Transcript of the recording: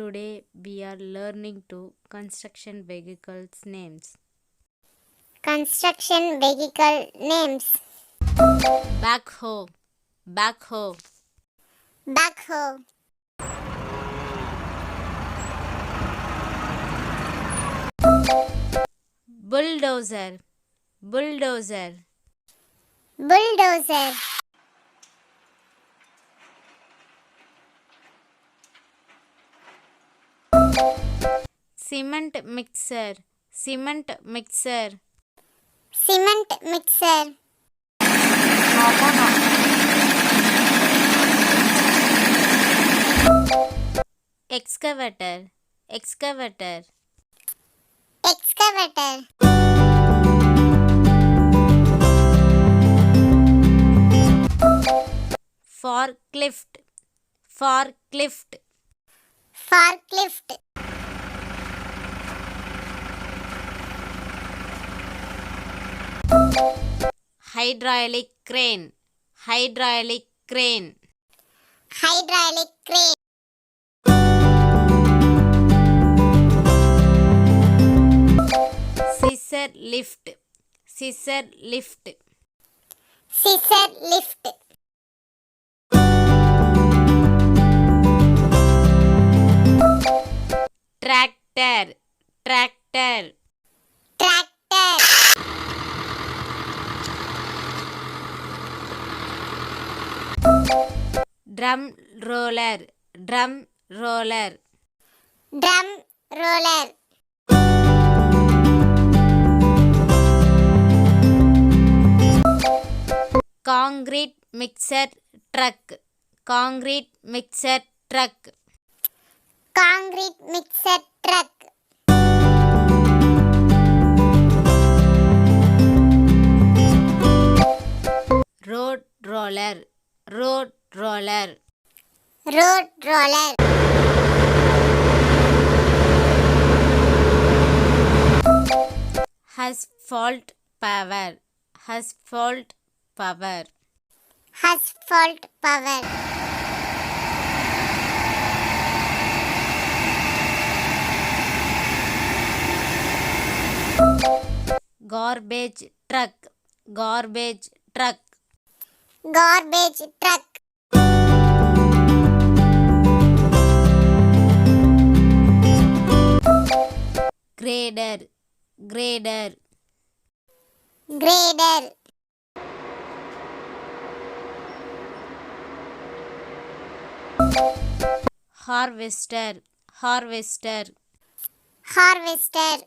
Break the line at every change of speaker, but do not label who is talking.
Today we are learning to construction vehicles names.
Construction vehicle names.
Backhoe, backhoe,
Backhoe.
bulldozer, bulldozer,
Bulldozer.
cement mixer, cement mixer,
Cement mixer.
excavator, excavator,
Excavator.
forklift, forklift,
Forklift.
hydraulic crane, hydraulic crane,
Hydraulic crane.
scissor lift, scissor lift,
Scissor lift.
tractor, tractor,
Tractor.
drum roller, drum roller,
Drum roller.
concrete mixer truck, concrete mixer truck,
Concrete mixer truck.
road roller, road roller,
Road roller.
asphalt power, asphalt power,
Asphalt power.
garbage truck, garbage truck,
Garbage truck.
grader, grader,
Grader.
harvester, harvester,
Harvester.